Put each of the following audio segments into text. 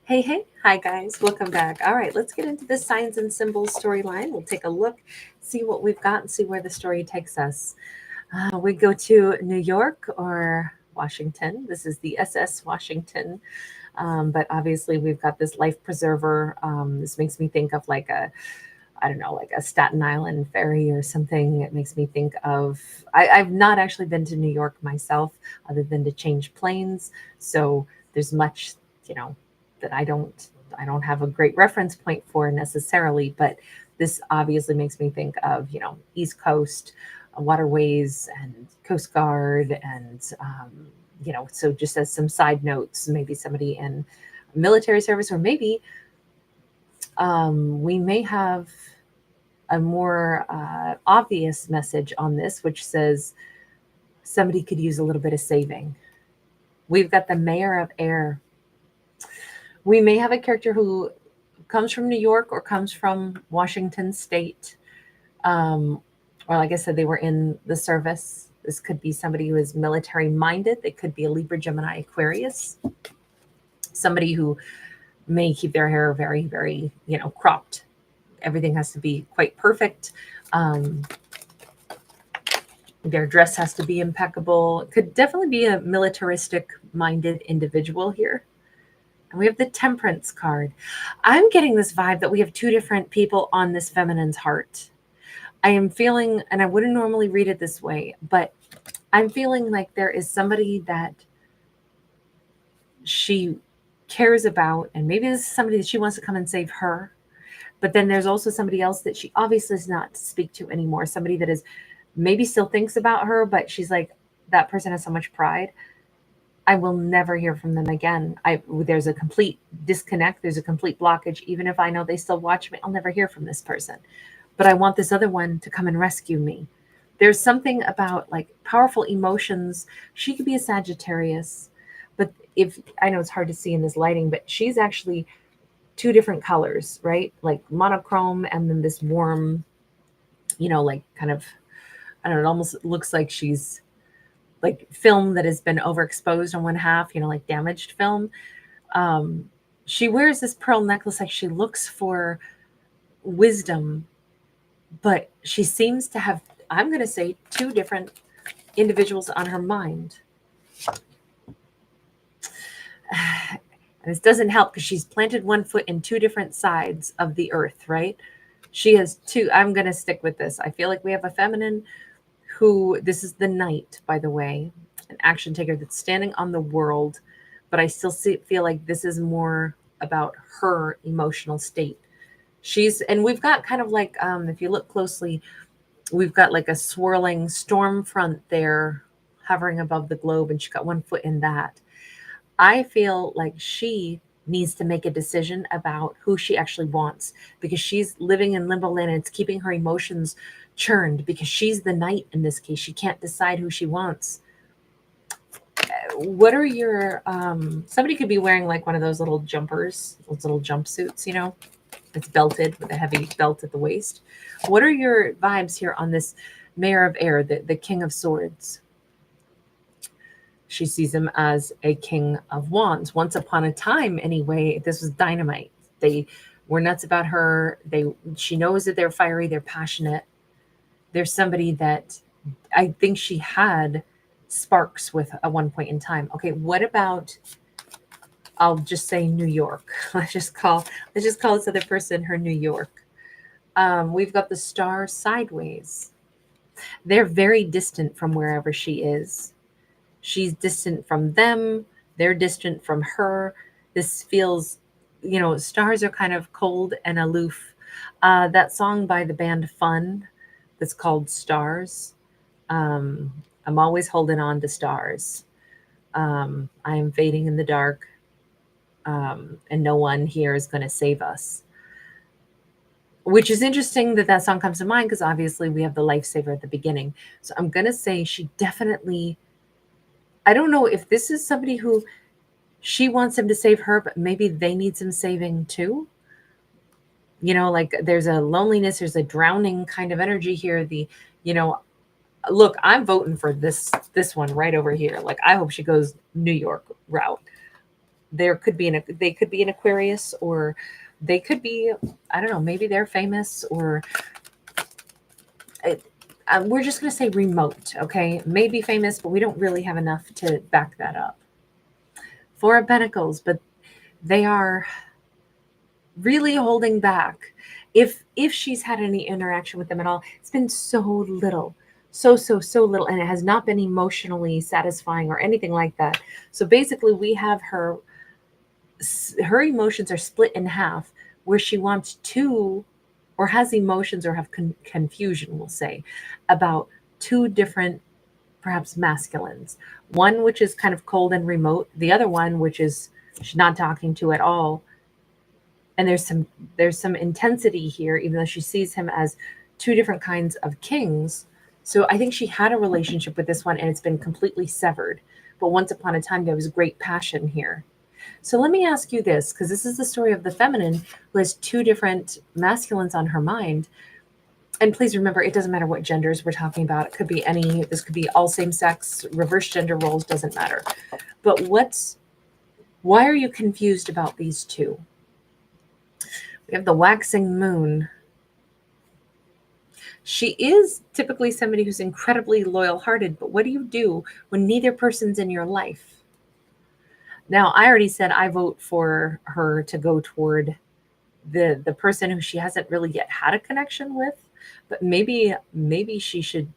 Hey, hey, hi guys, welcome back. All right, let's get into the signs and symbols storyline. We'll take a look, see what we've got, and see where the story takes us. We go to New York or Washington. This is the SS Washington, but obviously we've got this life preserver. This makes me think of like I don't know, like a Staten Island ferry or something. It makes me think of, I've not actually been to New York myself, other than to change planes. So there's much, you know, that I don't have a great reference point for necessarily, but this obviously makes me think of, East Coast waterways and Coast Guard and, so just as some side notes, maybe somebody in military service, or maybe we may have a more obvious message on this, which says somebody could use a little bit of saving. We've got the mayor of air. We may have a character who comes from New York or comes from Washington State. Or, like I said, they were in the service. This could be somebody who is military minded. They could be a Libra, Gemini, Aquarius. Somebody who may keep their hair very, very, cropped. Everything has to be quite perfect. Um, their dress has to be impeccable. It could definitely be a militaristic minded individual here. And we have the Temperance card. I'm getting this vibe that we have two different people on this feminine's heart. I am feeling, and I wouldn't normally read it this way, but I'm feeling like there is somebody that she cares about, and maybe this is somebody that she wants to come and save her. But then there's also somebody else that she obviously does not speak to anymore. Somebody that is maybe still thinks about her, but she's like, that person has so much pride. I will never hear from them again. There's a complete disconnect. There's a complete blockage. Even if I know they still watch me, I'll never hear from this person. But I want this other one to come and rescue me. There's something about like powerful emotions. She could be a Sagittarius, but if I know it's hard to see in this lighting, but she's actually two different colors, right? Like monochrome and then this warm, like kind of, I don't know, it almost looks like she's like film that has been overexposed on one half, like damaged film. Um, she wears this pearl necklace like she looks for wisdom, but she seems to have, I'm going to say, two different individuals on her mind. And this doesn't help because she's planted one foot in two different sides of the earth, right? She has two. I'm going to stick with this. I feel like we have a feminine who, this is the knight, by the way, an action taker that's standing on the world, but I still feel like this is more about her emotional state. And we've got kind of like, if you look closely, we've got like a swirling storm front there hovering above the globe, and she's got one foot in that. I feel like she needs to make a decision about who she actually wants, because she's living in limbo land and it's keeping her emotions churned because she's the knight in this case. She can't decide who she wants. What are your somebody could be wearing like one of those little jumpers, those little jumpsuits, it's belted with a heavy belt at the waist. What are your vibes here on this Mayor of Air, the King of Swords? She sees him as a King of Wands. Once upon a time, anyway, this was dynamite. They were nuts about her. She knows that they're fiery, they're passionate. There's somebody that I think she had sparks with at one point in time. Okay, what about, I'll just say New York. Let's just call this other person her New York. We've got the star sideways. They're very distant from wherever she is. She's distant from them. They're distant from her. This feels, stars are kind of cold and aloof. That song by the band Fun that's called Stars. I'm always holding on to stars. I am fading in the dark, and no one here is going to save us. Which is interesting that song comes to mind because obviously we have the lifesaver at the beginning. So I'm going to say she definitely, I don't know if this is somebody who she wants him to save her, but maybe they need some saving too. Like there's a loneliness, there's a drowning kind of energy here. Look, I'm voting for this one right over here. Like I hope she goes New York route. There could be they could be an Aquarius, or they could be, I don't know, maybe they're famous, or we're just going to say remote, okay? Maybe famous, but we don't really have enough to back that up. Four of Pentacles, but they are really holding back. If she's had any interaction with them at all, it's been so little. So little, and it has not been emotionally satisfying or anything like that. So basically we have her emotions are split in half, where she wants to, or has emotions, or have confusion, we'll say, about two different, perhaps masculines. One which is kind of cold and remote, the other one which is she's not talking to at all. And there's some intensity here, even though she sees him as two different kinds of kings. So I think she had a relationship with this one, and it's been completely severed. But once upon a time, there was great passion here. So let me ask you this, because this is the story of the feminine who has two different masculines on her mind. And please remember, it doesn't matter what genders we're talking about. It could be this could be all same sex, reverse gender roles, doesn't matter. But why are you confused about these two? We have the waxing moon. She is typically somebody who's incredibly loyal-hearted, but what do you do when neither person's in your life? Now, I already said I vote for her to go toward the person who she hasn't really yet had a connection with, but maybe she should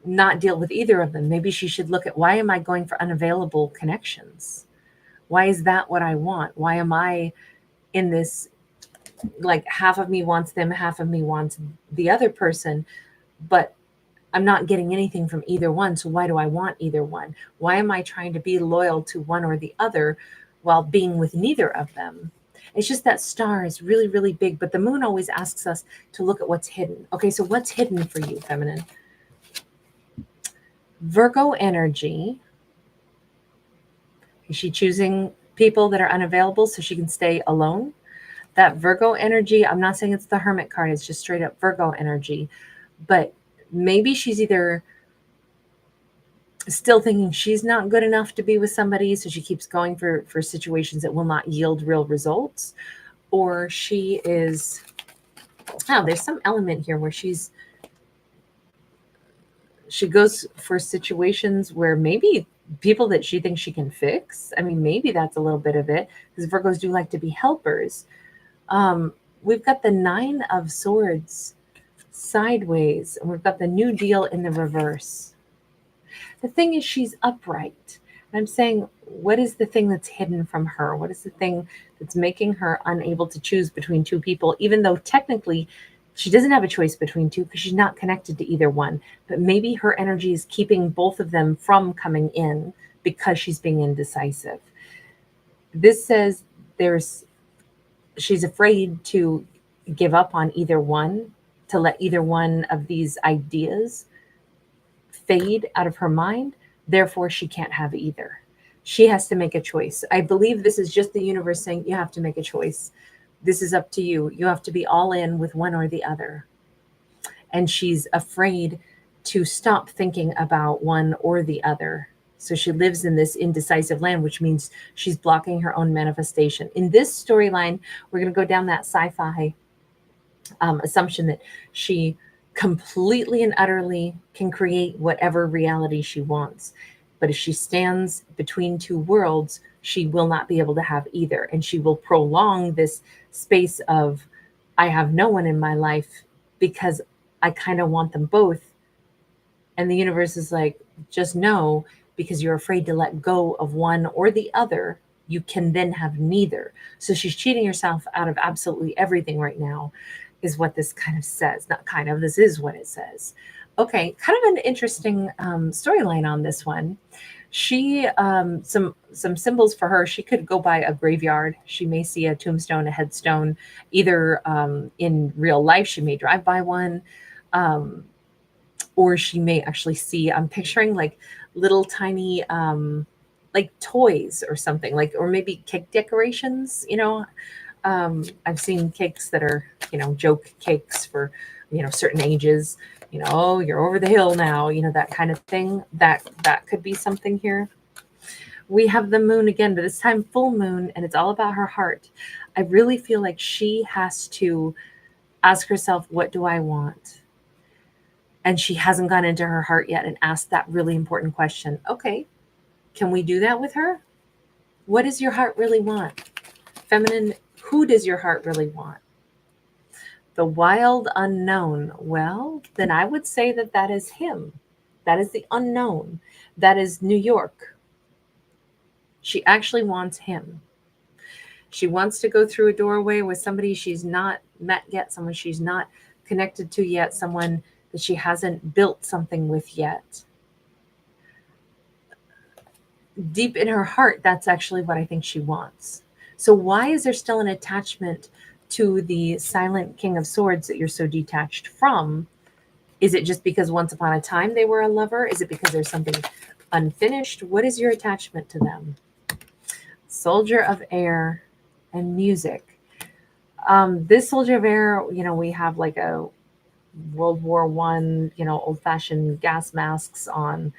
not deal with either of them. Maybe she should look at, why am I going for unavailable connections? Why is that what I want? Why am I in this, like, half of me wants them, half of me wants the other person, but I'm not getting anything from either one. So why do I want either one? Why am I trying to be loyal to one or the other while being with neither of them? It's just that star is really, really big, but the moon always asks us to look at what's hidden. Okay, so what's hidden for you, feminine? Virgo energy. Is she choosing people that are unavailable so she can stay alone? That Virgo energy, I'm not saying it's the Hermit card, it's just straight up Virgo energy. But maybe she's either still thinking she's not good enough to be with somebody, so she keeps going for situations that will not yield real results. Or she is, there's some element here where she goes for situations where maybe people that she thinks she can fix. I mean, maybe that's a little bit of it, because Virgos do like to be helpers. We've got the Nine of Swords sideways, and we've got the New Deal in the reverse. The thing is, she's upright. And I'm saying, what is the thing that's hidden from her? What is the thing that's making her unable to choose between two people, even though technically she doesn't have a choice between two because she's not connected to either one? But maybe her energy is keeping both of them from coming in because she's being indecisive. This says she's afraid to give up on either one, to let either one of these ideas fade out of her mind. Therefore, she can't have either. She has to make a choice. I believe this is just the universe saying, you have to make a choice. This is up to you. You have to be all in with one or the other. And she's afraid to stop thinking about one or the other. So she lives in this indecisive land, which means she's blocking her own manifestation. In this storyline, we're going to go down that sci-fi assumption that she completely and utterly can create whatever reality she wants. But if she stands between two worlds, she will not be able to have either. And she will prolong this space of, I have no one in my life because I kind of want them both. And the universe is like, just know, because you're afraid to let go of one or the other, you can then have neither. So she's cheating herself out of absolutely everything right now, is what this kind of says. Not kind of, this is what it says. Okay, kind of an interesting storyline on this one. She, some symbols for her, she could go by a graveyard. She may see a tombstone, a headstone, either in real life, she may drive by one, or she may actually see, I'm picturing like little tiny, like toys or something, like, or maybe cake decorations, I've seen cakes that are, joke cakes for, certain ages, oh, you're over the hill now, that kind of thing. That could be something here. We have the moon again, but this time full moon, and it's all about her heart. I really feel like she has to ask herself, what do I want? And she hasn't gone into her heart yet and asked that really important question. Okay, can we do that with her? What does your heart really want? Feminine, who does your heart really want? The wild unknown. Well, then I would say that that is him. That is the unknown. That is New York. She actually wants him. She wants to go through a doorway with somebody she's not met yet, someone she's not connected to yet, someone that she hasn't built something with yet. Deep in her heart, that's actually what I think she wants. So why is there still an attachment to the silent King of Swords that you're so detached from? Is it just because once upon a time they were a lover? Is it because there's something unfinished? What is your attachment to them? Soldier of Air and music. This Soldier of Air, we have like a World War One, old-fashioned gas masks on.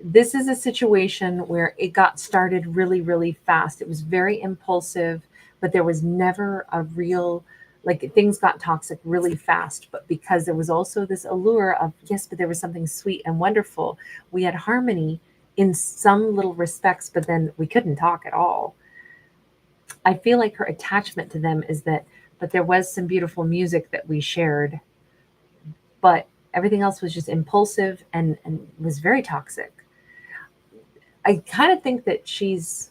This is a situation where it got started really, really fast. It was very impulsive, but there was never a real, like, things got toxic really fast. But because there was also this allure of, yes, but there was something sweet and wonderful. We had harmony in some little respects, but then we couldn't talk at all. I feel like her attachment to them is that, but there was some beautiful music that we shared, but everything else was just impulsive and was very toxic. I kind of think that she's,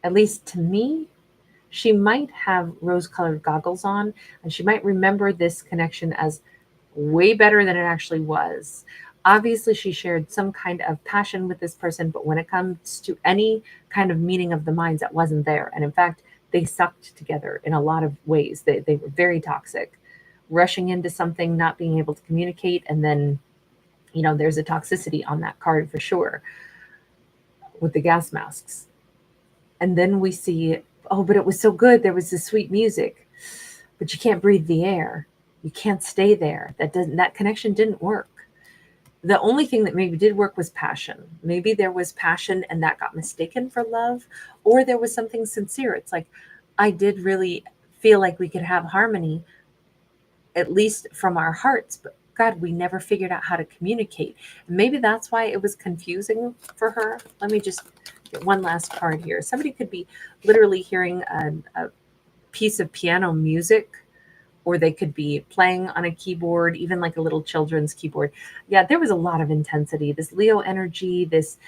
at least to me, she might have rose-colored goggles on, and she might remember this connection as way better than it actually was. Obviously, she shared some kind of passion with this person, but when it comes to any kind of meeting of the minds, that wasn't there. And in fact, they sucked together in a lot of ways. They were very toxic, rushing into something, not being able to communicate, and then there's a toxicity on that card for sure with the gas masks. And then we see, oh, but it was so good. There was this sweet music, but you can't breathe the air. You can't stay there. That connection didn't work. The only thing that maybe did work was passion. Maybe there was passion and that got mistaken for love, or there was something sincere. It's like, I did really feel like we could have harmony, at least from our hearts, but God, we never figured out how to communicate. And maybe that's why it was confusing for her. Let me just get one last card here. Somebody could be literally hearing a piece of piano music, or they could be playing on a keyboard, even like a little children's keyboard. Yeah, there was a lot of intensity, this Leo energy, this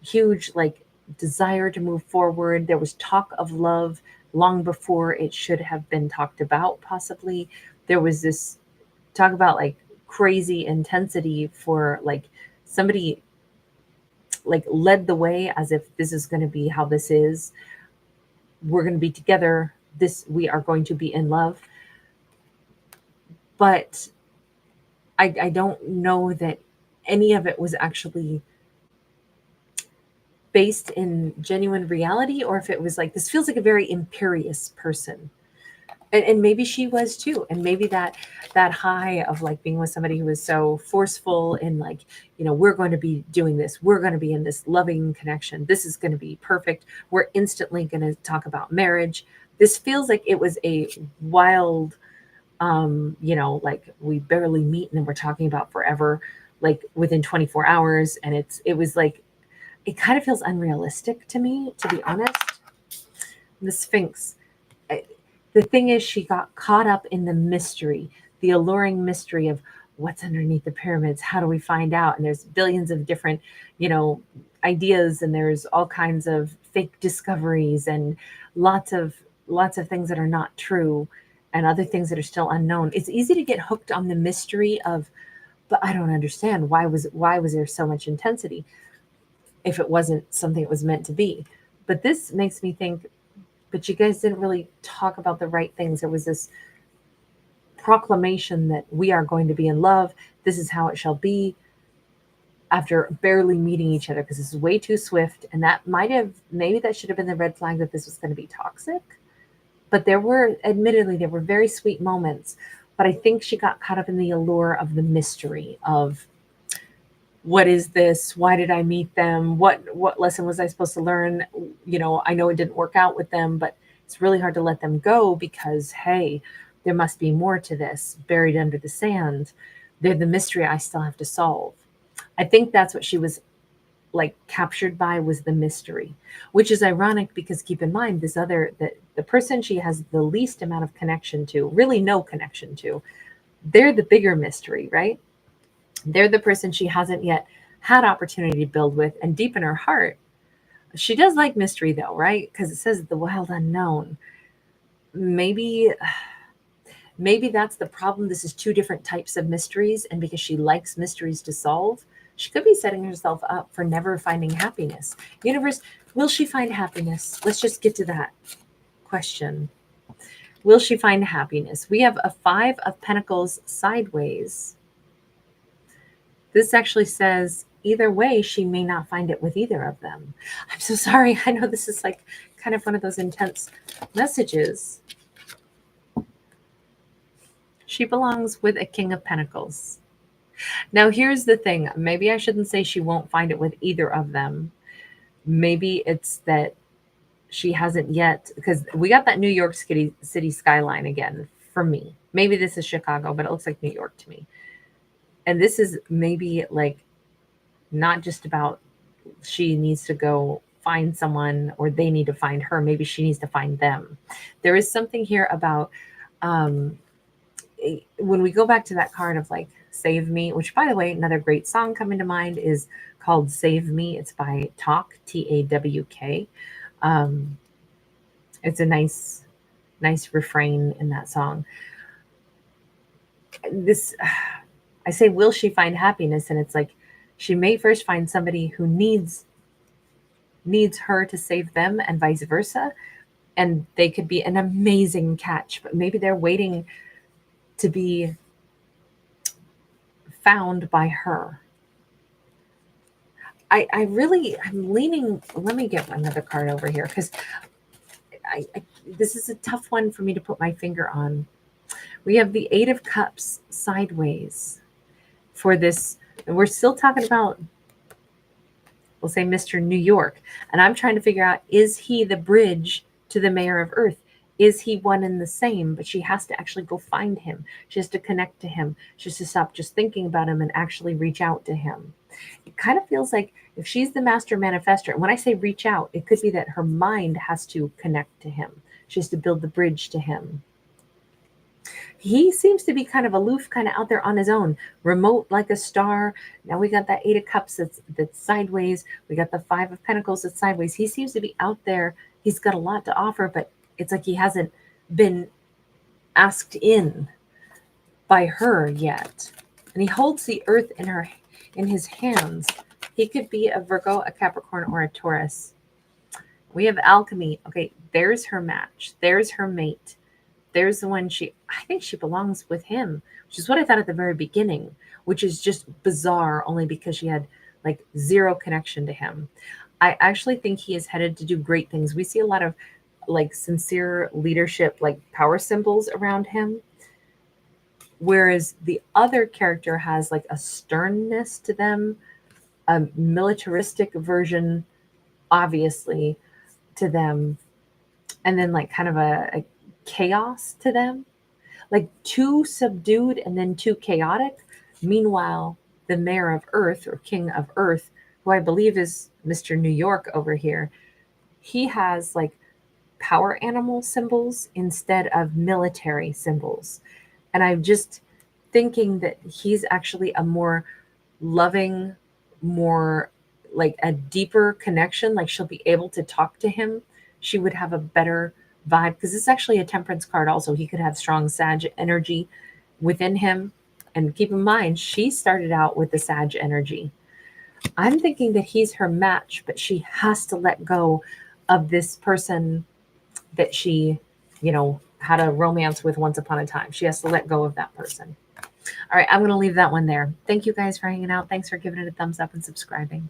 huge like desire to move forward. There was talk of love long before it should have been talked about, possibly. There was this talk about like crazy intensity for like somebody like led the way as if this is going to be how this is. We're going to be together. We are going to be in love. But I don't know that any of it was actually based in genuine reality, or if it was like, this feels like a very imperious person. And maybe she was too. And maybe that high of like being with somebody who was so forceful and like, we're going to be doing this. We're going to be in this loving connection. This is going to be perfect. We're instantly going to talk about marriage. This feels like it was a wild, like we barely meet and then we're talking about forever, like within 24 hours. And it was like, it kind of feels unrealistic to me, to be honest. The Sphinx. The thing is, she got caught up in the mystery, the alluring mystery of what's underneath the pyramids. How do we find out? And there's billions of different, ideas, and there's all kinds of fake discoveries and lots of things that are not true, and other things that are still unknown. It's easy to get hooked on the mystery of, but I don't understand why was there so much intensity if it wasn't something it was meant to be. But this makes me think, but you guys didn't really talk about the right things. There was this proclamation that we are going to be in love. This is how it shall be, after barely meeting each other, because this is way too swift. And that maybe that should have been the red flag that this was going to be toxic. But admittedly, there were very sweet moments. But I think she got caught up in the allure of the mystery of what is this? Why did I meet them? What lesson was I supposed to learn? I know it didn't work out with them, but it's really hard to let them go because, hey, there must be more to this buried under the sand. They're the mystery I still have to solve. I think that's what she was like captured by, was the mystery, which is ironic because keep in mind this other, the person she has the least amount of connection to, really no connection to, they're the bigger mystery, right? They're the person she hasn't yet had opportunity to build with, and deep in her heart, she does like mystery though, right? Because it says the wild unknown. Maybe that's the problem. This is two different types of mysteries, and because she likes mysteries to solve, she could be setting herself up for never finding happiness. Universe, will she find happiness? Let's just get to that question. Will she find happiness? We have a 5 of Pentacles sideways. This actually says either way, she may not find it with either of them. I'm so sorry. I know this is like kind of one of those intense messages. She belongs with a King of Pentacles. Now, here's the thing. Maybe I shouldn't say she won't find it with either of them. Maybe it's that she hasn't yet, because we got that New York city skyline again for me. Maybe this is Chicago, but it looks like New York to me. And this is maybe like not just about she needs to go find someone or they need to find her. Maybe she needs to find them. There is something here about when we go back to that card of like Save Me, which by the way, another great song coming to mind is called Save Me. It's by Talk, Tawk. It's a nice refrain in that song. This, I say, will she find happiness? And it's like, she may first find somebody who needs her to save them and vice versa. And they could be an amazing catch, but maybe they're waiting to be found by her. I'm leaning, let me get another card over here because this is a tough one for me to put my finger on. We have the 8 of Cups sideways for this. And we're still talking about, we'll say Mr. New York. And I'm trying to figure out, is he the bridge to the Mayor of Earth? Is he one and the same? But she has to actually go find him. She has to connect to him. She has to stop just thinking about him and actually reach out to him. It kind of feels like if she's the master manifestor, and when I say reach out, it could be that her mind has to connect to him. She has to build the bridge to him. He seems to be kind of aloof, kind of out there on his own, remote like a star. Now we got that 8 of Cups that's sideways. We got the 5 of Pentacles that's sideways. He seems to be out there. He's got a lot to offer, but it's like he hasn't been asked in by her yet. And he holds the earth in his hands. He could be a Virgo, a Capricorn, or a Taurus. We have alchemy. Okay, there's her match. There's her mate. There's the one I think she belongs with him, which is what I thought at the very beginning, which is just bizarre only because she had like zero connection to him. I actually think he is headed to do great things. We see a lot of like sincere leadership, like power symbols around him. Whereas the other character has like a sternness to them, a militaristic version, obviously, to them, and then like kind of a chaos to them, like too subdued and then too chaotic. Meanwhile, the Mayor of Earth or King of Earth, who I believe is Mr. New York over here, he has like power animal symbols instead of military symbols. And I'm just thinking that he's actually a more loving, more like a deeper connection. Like she'll be able to talk to him. She would have a better vibe because it's actually a Temperance card also. He could have strong Sag energy within him. And keep in mind, she started out with the Sag energy. I'm thinking that he's her match, but she has to let go of this person that she, had a romance with once upon a time. She has to let go of that person. All right, I'm going to leave that one there. Thank you guys for hanging out. Thanks for giving it a thumbs up and subscribing.